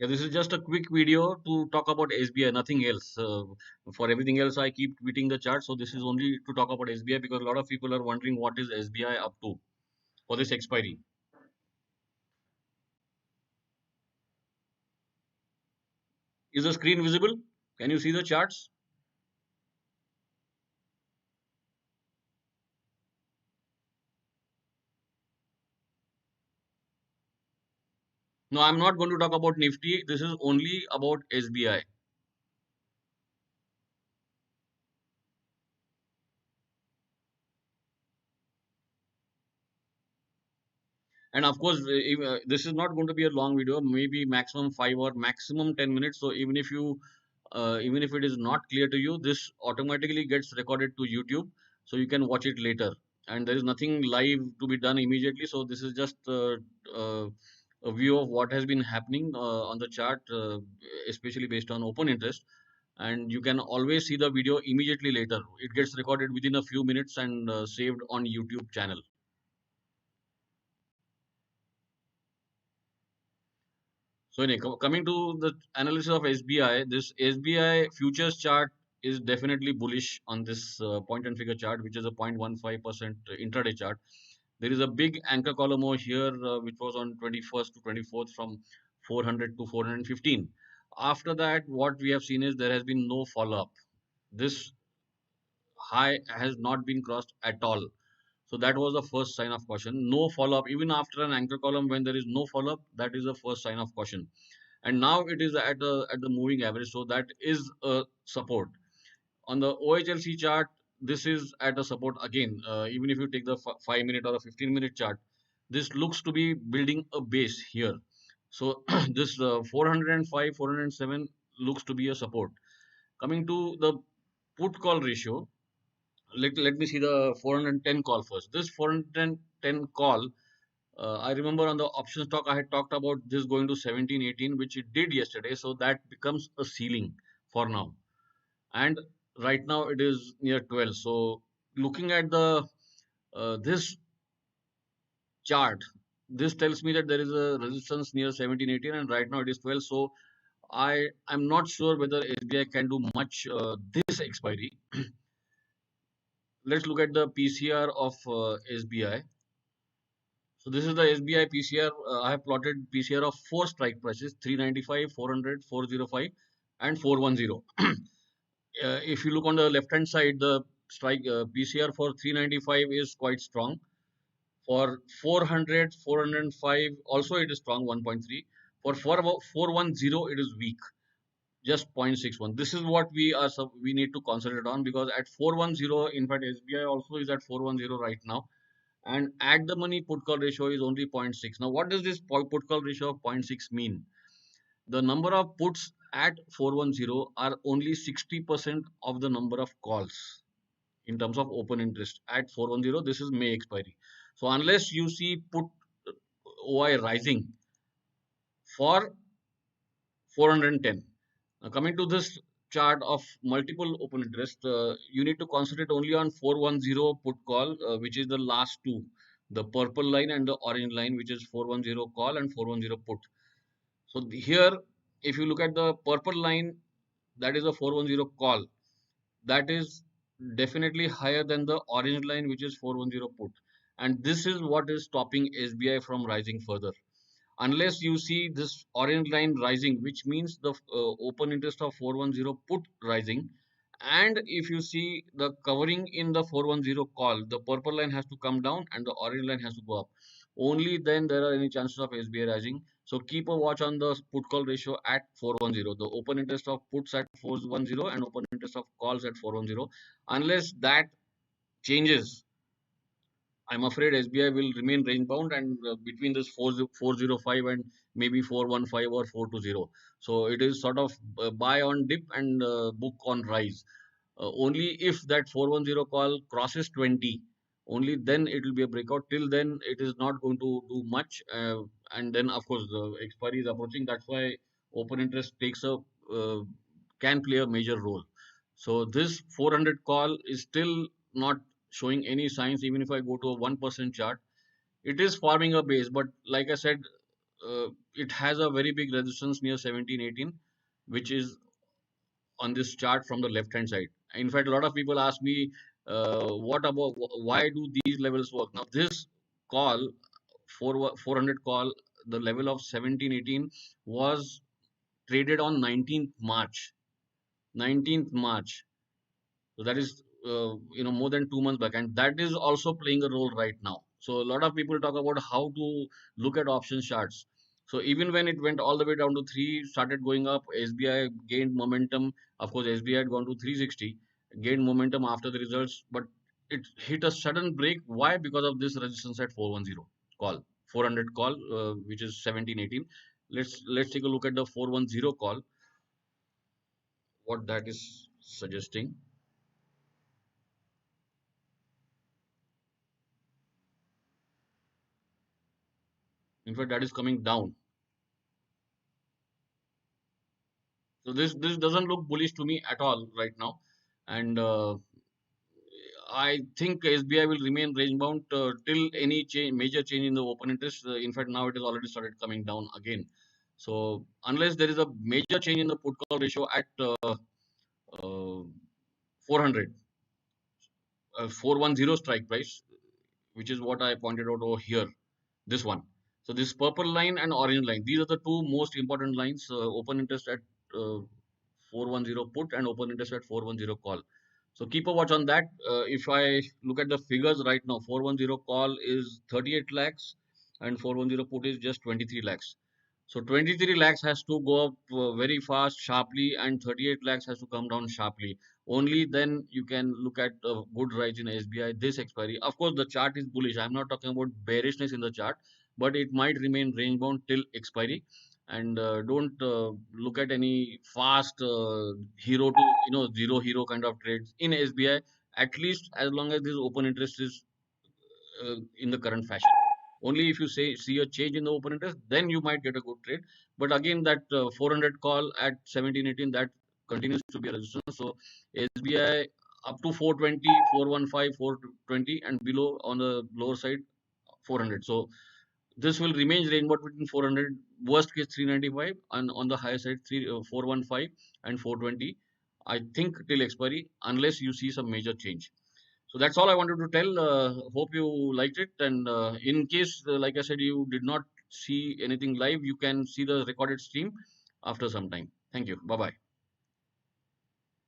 Yeah, this is just a quick video to talk about SBI, nothing else. For everything else, I keep tweeting the chart. So this is only to talk about SBI because a lot of people are wondering what is SBI up to for this expiry. Is the screen visible? Can you see the charts? No, I'm not going to talk about Nifty. This is only about SBI. And of course, this is not going to be a long video, maybe maximum 5 or maximum 10 minutes. So even if it is not clear to you, this automatically gets recorded to YouTube, so you can watch it later. And there is nothing live to be done immediately. So this is just uh, a view of what has been happening on the chart, especially based on open interest. And you can always see the video immediately later. It gets recorded within a few minutes and saved on YouTube channel. So anyway, coming to the analysis of SBI, this SBI futures chart is definitely bullish on this point and figure chart, which is a 0.15% intraday chart. There is a big anchor column over here, which was on 21st to 24th from 400 to 415. After that, what we have seen is there has been no follow up. This high has not been crossed at all. So that was the first sign of caution. No follow up, even after an anchor column, when there is no follow up, that is the first sign of caution. And now it is at the moving average, so that is a support. On the OHLC chart, this is at a support again. Even if you take the 5 minute or a 15-minute chart, this looks to be building a base here. So this 405, 407 looks to be a support. Coming to the put call ratio, let me see the 410 call first. This 410 call, I remember on the option stock, I had talked about this going to 17, 18, which it did yesterday. So that becomes a ceiling for now. And right now it is near 12. So looking at the this chart, this tells me that there is a resistance near 17, 18, and right now it is 12. So I'm not sure whether SBI can do much this expiry. Let's look at the PCR of SBI. So this is the SBI PCR. I have plotted PCR of four strike prices: 395, 400, 405, and 410. If you look on the left hand side, the strike PCR for 395 is quite strong. For 400, 405, also it is strong, 1.3. For 410, it is weak, just 0.61. This is what we need to concentrate on, because at 410, in fact, SBI also is at 410 right now, and at the money put call ratio is only zero point 0.6. Now, what does this put call ratio of zero point 0.6 mean? The number of puts at 410 are only 60% of the number of calls in terms of open interest at 410. This is May expiry. So unless you see put OI rising for 410. Now coming to this chart of multiple open interest, you need to concentrate only on 410 put call, which is the last two, the purple line and the orange line, which is 410 call and 410 put. So here, if you look at the purple line, that is a 410 call. That is definitely higher than the orange line, which is 410 put. And this is what is stopping SBI from rising further. Unless you see this orange line rising, which means the open interest of 410 put rising, and if you see the covering in the 410 call, the purple line has to come down and the orange line has to go up. Only then there are any chances of SBI rising. So keep a watch on the put call ratio at 410. The open interest of puts at 410 and open interest of calls at 410. Unless that changes, I'm afraid SBI will remain range bound, and between this 405 and maybe 415 or 420. So it is sort of buy on dip and book on rise. Only if that 410 call crosses 20, only then it will be a breakout. Till then, it is not going to do much. And then, of course, the expiry is approaching. That's why open interest takes a can play a major role. So this 400 call is still not showing any signs. Even if I go to a 1% chart, it is forming a base. But like I said, it has a very big resistance near 1718, which is on this chart from the left hand side. In fact, a lot of people ask me, what about why do these levels work? Now, this call, 400 call, the level of 1718 was traded on 19th March. 19th March. So that is, more than 2 months back, and that is also playing a role right now. So a lot of people talk about how to look at option charts. So even when it went all the way down to three, started going up, SBI gained momentum. Of course, SBI had gone to 360, gained momentum after the results, but it hit a sudden break. Why? Because of this resistance at 410 call, 400 call, which is 1718. Let's take a look at the 410 call. What that is suggesting. In fact, that is coming down. So this doesn't look bullish to me at all right now, and I think SBI will remain range bound till any major change in the open interest. In fact, now it has already started coming down again. So unless there is a major change in the put call ratio at 400, 410 strike price, which is what I pointed out over here. This one. So this purple line and orange line, these are the two most important lines. Open interest at 410 put and open interest at 410 call. So keep a watch on that. If I look at the figures right now, 410 call is 38 lakhs and 410 put is just 23 lakhs. So 23 lakhs has to go up very fast, sharply, and 38 lakhs has to come down sharply. Only then you can look at a good rise in SBI this expiry. Of course, the chart is bullish. I'm not talking about bearishness in the chart, but it might remain range bound till expiry. And don't look at any fast hero to zero hero kind of trades in SBI. At least as long as this open interest is in the current fashion. Only if you see a change in the open interest, then you might get a good trade. But again, that 400 call at 1718, that continues to be a resistance. So SBI up to 420, 415, 420, and below on the lower side 400. So this will remain range bound between 400, worst case 395, and on the higher side 415 and 420. I think till expiry, unless you see some major change. So that's all I wanted to tell. Hope you liked it. And in case, like I said, you did not see anything live, you can see the recorded stream after some time. Thank you. Bye bye.